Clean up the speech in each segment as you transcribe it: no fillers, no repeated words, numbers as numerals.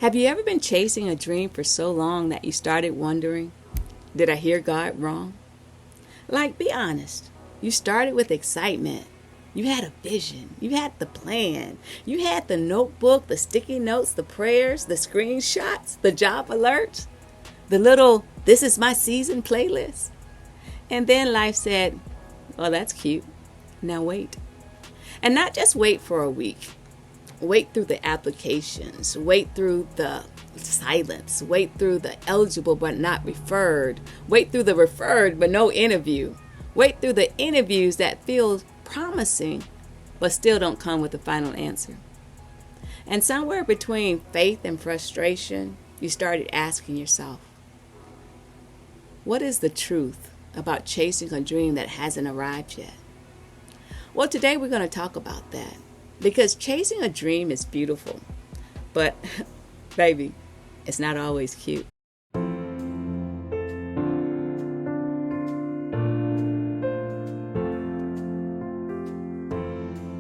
Have you ever been chasing a dream for so long that you started wondering, did I hear God wrong? Like, be honest. You started with excitement. You had a vision. You had the plan. You had the notebook, the sticky notes, the prayers, the screenshots, the job alerts, the little "this is my season" playlist. And then life said, "Oh, that's cute. Now wait." And not just wait for a week. Wait through the applications. Wait through the silence. Wait through the eligible but not referred. Wait through the referred but no interview. Wait through the interviews that feel promising but still don't come with a final answer. And somewhere between faith and frustration, you started asking yourself, what is the truth about chasing a dream that hasn't arrived yet? Well, today we're going to talk about that, because chasing a dream is beautiful, but baby, it's not always cute.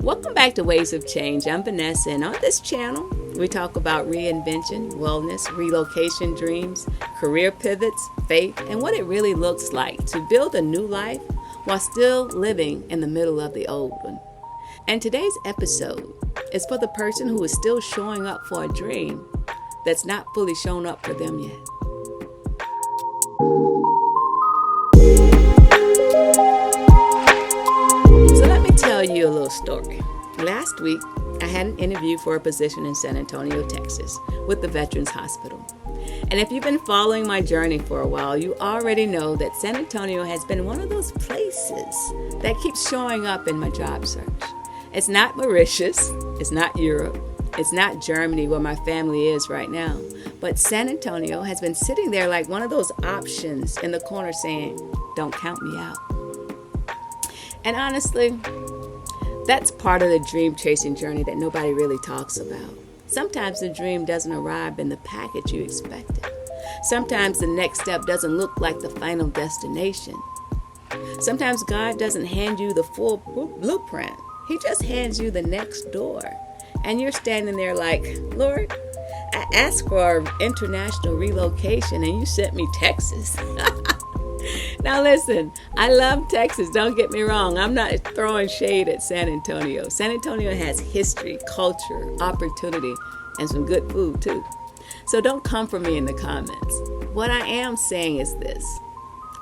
Welcome back to Waves of Change. I'm Vanessa, and on this channel, we talk about reinvention, wellness, relocation dreams, career pivots, faith, and what it really looks like to build a new life while still living in the middle of the old one. And today's episode is for the person who is still showing up for a dream that's not fully shown up for them yet. So let me tell you a little story. Last week, I had an interview for a position in San Antonio, Texas, with the Veterans Hospital. And if you've been following my journey for a while, you already know that San Antonio has been one of those places that keeps showing up in my job search. It's not Mauritius, it's not Europe, it's not Germany where my family is right now, but San Antonio has been sitting there like one of those options in the corner saying, don't count me out. And honestly, that's part of the dream chasing journey that nobody really talks about. Sometimes the dream doesn't arrive in the package you expected. Sometimes the next step doesn't look like the final destination. Sometimes God doesn't hand you the full blueprint. He just hands you the next door. And you're standing there like, Lord, I asked for international relocation and you sent me Texas. Now listen, I love Texas, don't get me wrong. I'm not throwing shade at San Antonio. San Antonio has history, culture, opportunity, and some good food too. So don't come for me in the comments. What I am saying is this.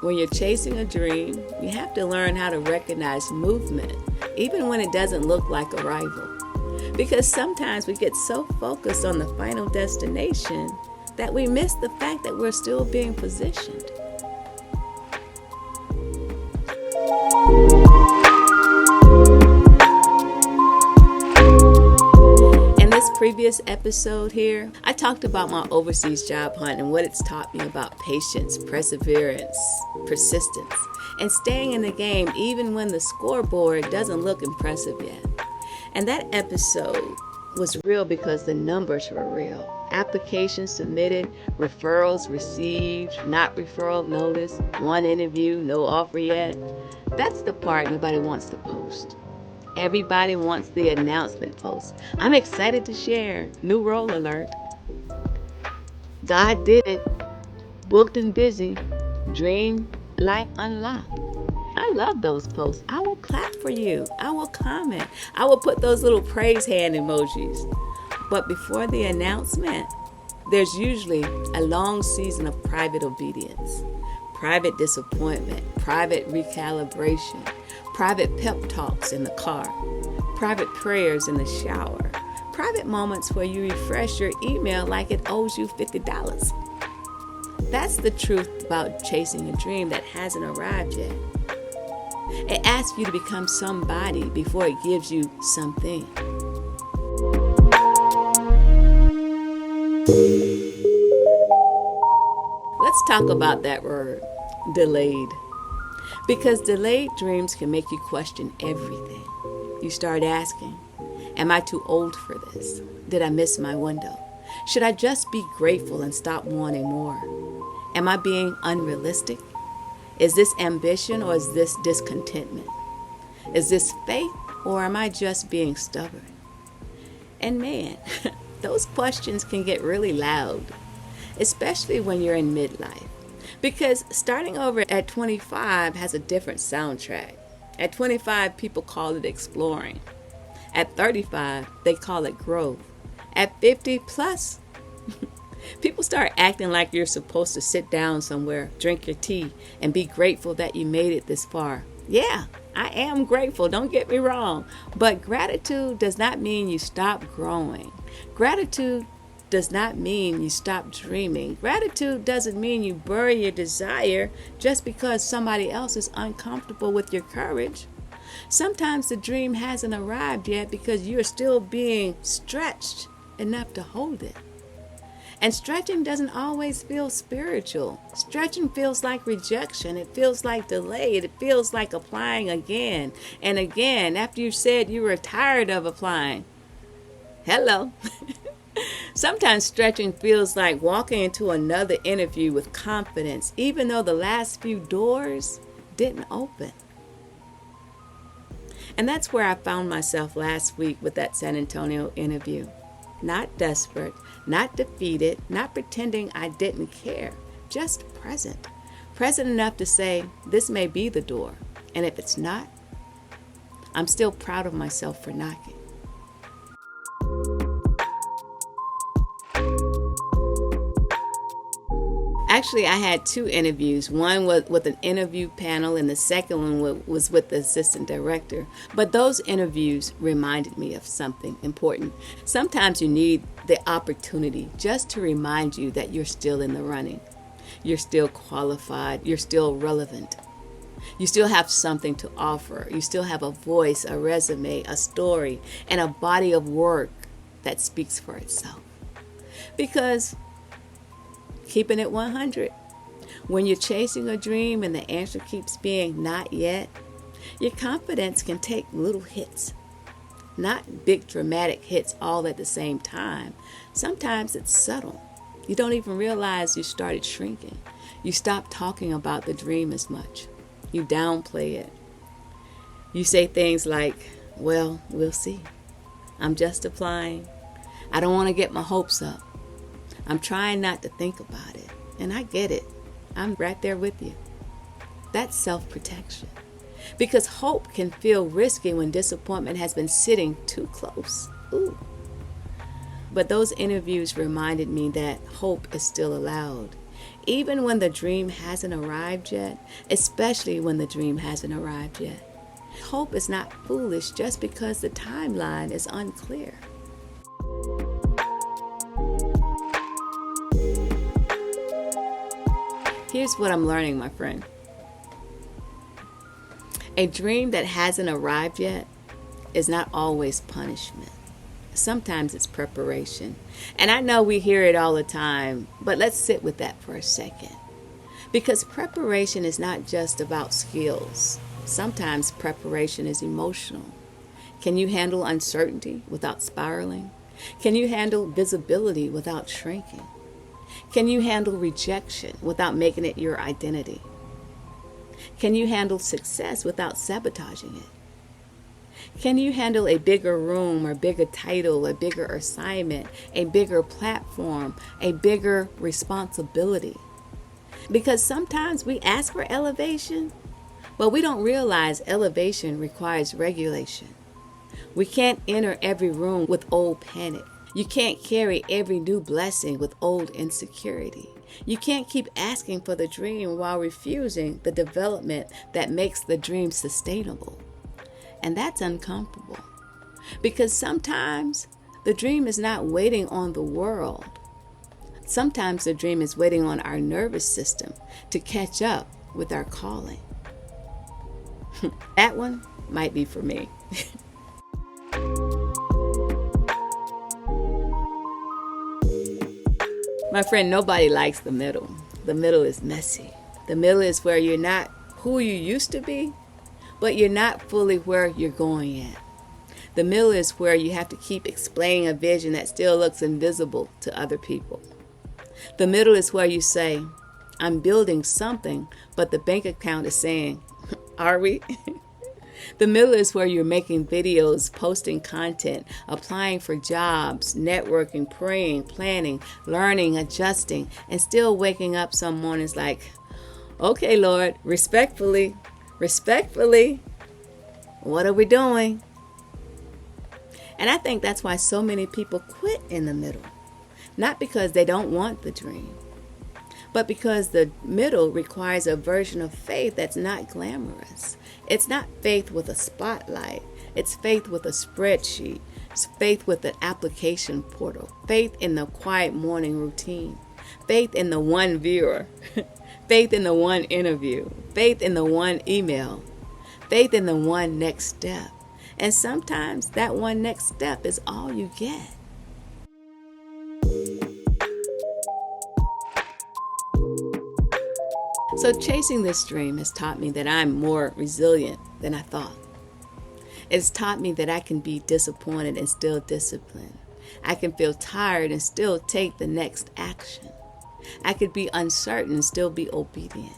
When you're chasing a dream, you have to learn how to recognize movement, even when it doesn't look like arrival. Because sometimes we get so focused on the final destination that we miss the fact that we're still being positioned. In this previous episode here, I talked about my overseas job hunt and what it's taught me about patience, perseverance, persistence, and staying in the game even when the scoreboard doesn't look impressive yet. And that episode was real because the numbers were real. Applications submitted, referrals received, not referral notice, one interview, no offer yet. That's the part nobody wants to post. Everybody wants the announcement post. I'm excited to share. New role alert. God did it. Booked and busy. Dream life unlocked. I love those posts. I will clap for you. I will comment. I will put those little praise hand emojis. But before the announcement, there's usually a long season of private obedience, private disappointment, private recalibration, private pep talks in the car, private prayers in the shower, private moments where you refresh your email like it owes you $50. That's the truth about chasing a dream that hasn't arrived yet. It asks you to become somebody before it gives you something. Let's talk about that word, delayed. Because delayed dreams can make you question everything. You start asking, am I too old for this? Did I miss my window? Should I just be grateful and stop wanting more? Am I being unrealistic? Is this ambition or is this discontentment? Is this faith or am I just being stubborn? And man, those questions can get really loud, especially when you're in midlife. Because starting over at 25 has a different soundtrack. At 25, people call it exploring. At 35, they call it growth. At 50 plus, people start acting like you're supposed to sit down somewhere, drink your tea, and be grateful that you made it this far. Yeah, I am grateful, don't get me wrong. But gratitude does not mean you stop growing. Gratitude does not mean you stop dreaming. Gratitude doesn't mean you bury your desire just because somebody else is uncomfortable with your courage. Sometimes the dream hasn't arrived yet because you're still being stretched enough to hold it. And stretching doesn't always feel spiritual. Stretching feels like rejection. It feels like delay. It feels like applying again and again after you said you were tired of applying. Hello. Sometimes stretching feels like walking into another interview with confidence, even though the last few doors didn't open. And that's where I found myself last week with that San Antonio interview. Not desperate, not defeated, not pretending I didn't care, just present. Present enough to say, this may be the door, and if it's not, I'm still proud of myself for knocking. Actually, I had 2 interviews. One was with an interview panel and the second one was with the assistant director. But those interviews reminded me of something important. Sometimes you need the opportunity just to remind you that you're still in the running. You're still qualified. You're still relevant. You still have something to offer. You still have a voice, a resume, a story, and a body of work that speaks for itself. Because keeping it 100. When you're chasing a dream and the answer keeps being not yet, your confidence can take little hits. Not big dramatic hits all at the same time. Sometimes it's subtle. You don't even realize you started shrinking. You stop talking about the dream as much. You downplay it. You say things like, well, we'll see. I'm just applying. I don't want to get my hopes up. I'm trying not to think about it. And I get it. I'm right there with you. That's self-protection. Because hope can feel risky when disappointment has been sitting too close. Ooh. But those interviews reminded me that hope is still allowed. Even when the dream hasn't arrived yet, especially when the dream hasn't arrived yet. Hope is not foolish just because the timeline is unclear. Here's what I'm learning, my friend. A dream that hasn't arrived yet is not always punishment. Sometimes it's preparation. And I know we hear it all the time, but let's sit with that for a second. Because preparation is not just about skills. Sometimes preparation is emotional. Can you handle uncertainty without spiraling? Can you handle visibility without shrinking? Can you handle rejection without making it your identity? Can you handle success without sabotaging it? Can you handle a bigger room or bigger title, a bigger assignment, a bigger platform, a bigger responsibility? Because sometimes we ask for elevation, but we don't realize elevation requires regulation. We can't enter every room with old panic. You can't carry every new blessing with old insecurity. You can't keep asking for the dream while refusing the development that makes the dream sustainable. And that's uncomfortable. Because sometimes the dream is not waiting on the world. Sometimes the dream is waiting on our nervous system to catch up with our calling. That one might be for me. My friend, nobody likes the middle. The middle is messy. The middle is where you're not who you used to be, but you're not fully where you're going at. The middle is where you have to keep explaining a vision that still looks invisible to other people. The middle is where you say, I'm building something, but the bank account is saying, are we? The middle is where you're making videos, posting content, applying for jobs, networking, praying, planning, learning, adjusting, and still waking up some mornings like, okay, Lord, respectfully, what are we doing? And I think that's why so many people quit in the middle. Not because they don't want the dream, but because the middle requires a version of faith that's not glamorous. It's not faith with a spotlight. It's faith with a spreadsheet. It's faith with an application portal. Faith in the quiet morning routine. Faith in the one viewer. Faith in the one interview. Faith in the one email. Faith in the one next step. And sometimes that one next step is all you get. So chasing this dream has taught me that I'm more resilient than I thought. It's taught me that I can be disappointed and still disciplined. I can feel tired and still take the next action. I could be uncertain and still be obedient.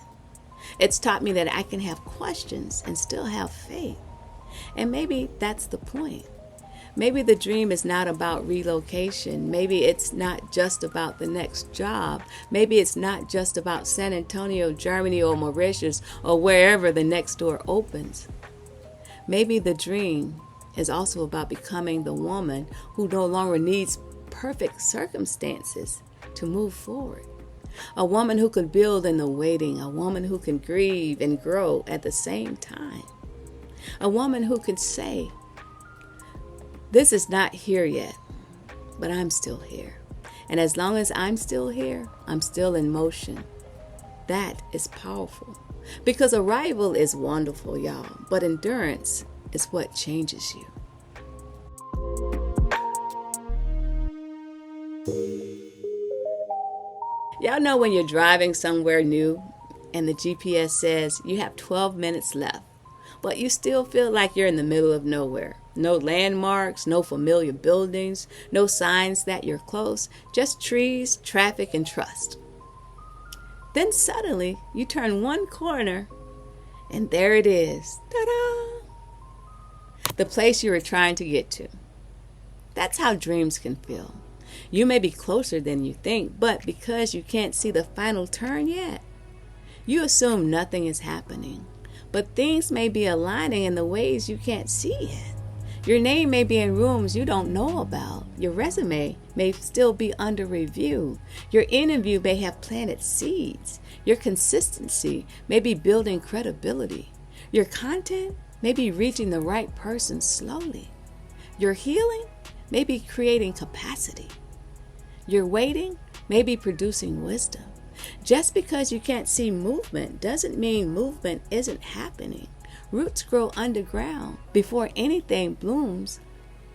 It's taught me that I can have questions and still have faith. And maybe that's the point. Maybe the dream is not about relocation. Maybe it's not just about the next job. Maybe it's not just about San Antonio, Germany, or Mauritius, or wherever the next door opens. Maybe the dream is also about becoming the woman who no longer needs perfect circumstances to move forward. A woman who can build in the waiting. A woman who can grieve and grow at the same time. A woman who can say, this is not here yet, but I'm still here. And as long as I'm still here, I'm still in motion. That is powerful. Because arrival is wonderful, y'all, but endurance is what changes you. Y'all know when you're driving somewhere new and the GPS says you have 12 minutes left, but you still feel like you're in the middle of nowhere. No landmarks, no familiar buildings, no signs that you're close, just trees, traffic, and trust. Then suddenly you turn one corner and there it is. Ta-da! The place you were trying to get to. That's how dreams can feel. You may be closer than you think, but because you can't see the final turn yet, you assume nothing is happening. But things may be aligning in the ways you can't see yet. Your name may be in rooms you don't know about. Your resume may still be under review. Your interview may have planted seeds. Your consistency may be building credibility. Your content may be reaching the right person slowly. Your healing may be creating capacity. Your waiting may be producing wisdom. Just because you can't see movement doesn't mean movement isn't happening. Roots grow underground before anything blooms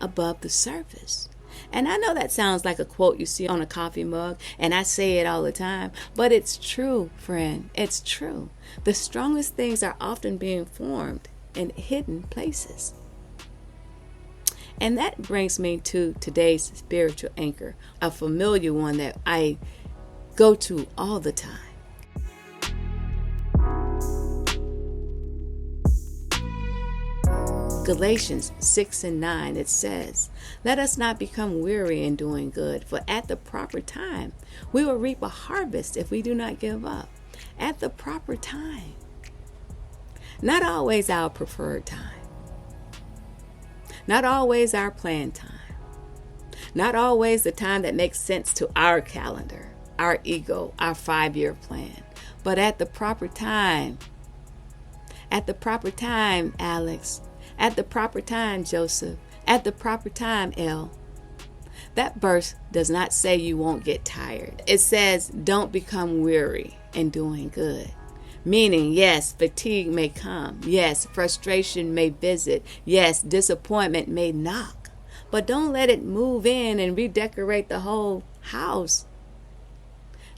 above the surface. And I know that sounds like a quote you see on a coffee mug, and I say it all the time, but it's true, friend. It's true. The strongest things are often being formed in hidden places. And that brings me to today's spiritual anchor, a familiar one that I go to all the time. Galatians 6:9, it says, let us not become weary in doing good, for at the proper time we will reap a harvest if we do not give up. At the proper time. Not always our preferred time. Not always our planned time. Not always the time that makes sense to our calendar, our ego, our 5-year plan. But at the proper time. At the proper time, Alex. At the proper time, Joseph. At the proper time, Elle. That verse does not say you won't get tired. It says don't become weary in doing good. Meaning, yes, fatigue may come. Yes, frustration may visit. Yes, disappointment may knock. But don't let it move in and redecorate the whole house.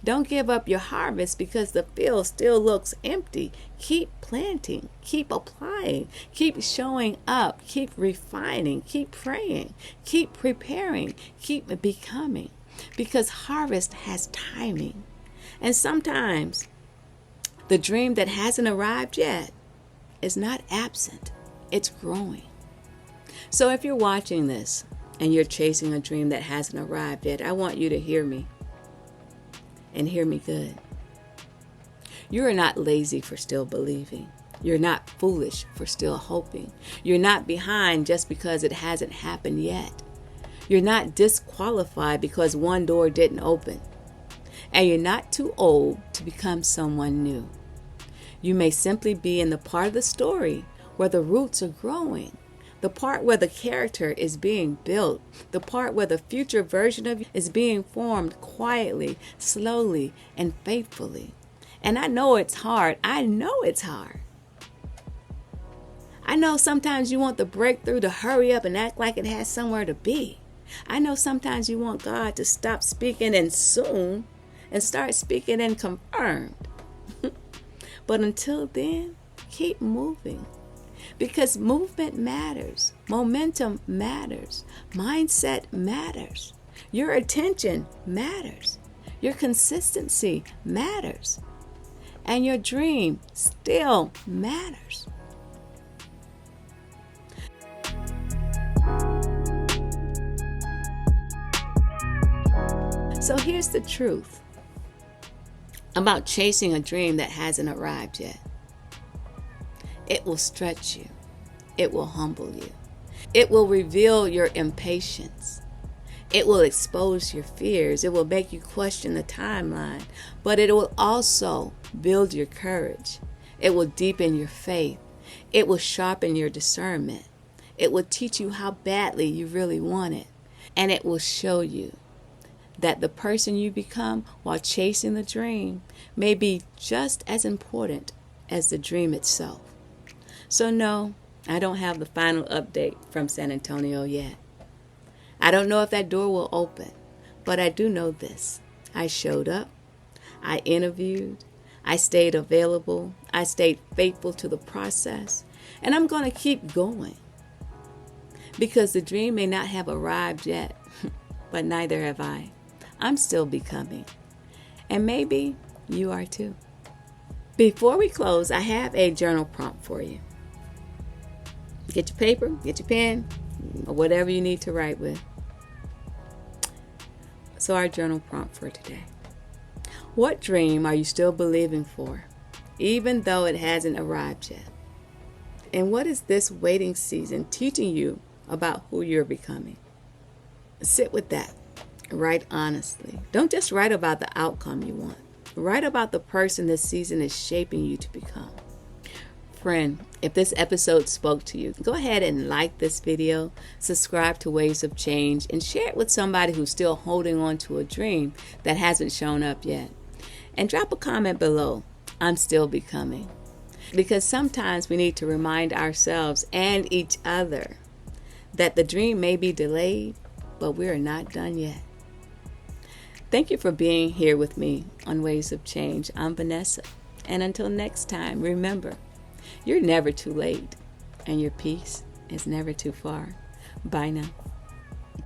Don't give up your harvest because the field still looks empty. Keep planting, keep applying, keep showing up, keep refining, keep praying, keep preparing, keep becoming. Because harvest has timing. And sometimes the dream that hasn't arrived yet is not absent. It's growing. So if you're watching this and you're chasing a dream that hasn't arrived yet, I want you to hear me, and hear me good. You are not lazy for still believing. You're not foolish for still hoping. You're not behind just because it hasn't happened yet. You're not disqualified because one door didn't open. And you're not too old to become someone new. You may simply be in the part of the story where the roots are growing, the part where the character is being built, the part where the future version of you is being formed quietly, slowly, and faithfully. And I know it's hard. I know it's hard. I know sometimes you want the breakthrough to hurry up and act like it has somewhere to be. I know sometimes you want God to stop speaking and soon and start speaking and confirmed. But until then, keep moving. Because movement matters. Momentum matters. Mindset matters. Your attention matters. Your consistency matters. And your dream still matters. So here's the truth about chasing a dream that hasn't arrived yet. It will stretch you. It will humble you. It will reveal your impatience. It will expose your fears. It will make you question the timeline. But it will also build your courage. It will deepen your faith. It will sharpen your discernment. It will teach you how badly you really want it. And it will show you that the person you become while chasing the dream may be just as important as the dream itself. So no, I don't have the final update from San Antonio yet. I don't know if that door will open, but I do know this. I showed up, I interviewed, I stayed available, I stayed faithful to the process, and I'm going to keep going. Because the dream may not have arrived yet, but neither have I. I'm still becoming. And maybe you are too. Before we close, I have a journal prompt for you. Get your paper, get your pen, or whatever you need to write with. So our journal prompt for today. What dream are you still believing for, even though it hasn't arrived yet? And what is this waiting season teaching you about who you're becoming? Sit with that. Write honestly. Don't just write about the outcome you want. Write about the person this season is shaping you to become. Friend, if this episode spoke to you, go ahead and like this video, subscribe to Waves of Change, and share it with somebody who's still holding on to a dream that hasn't shown up yet. And drop a comment below. I'm still becoming. Because sometimes we need to remind ourselves and each other that the dream may be delayed, but we are not done yet. Thank you for being here with me on Waves of Change. I'm Vanessa. And until next time, remember, you're never too late, and your peace is never too far. Bye now.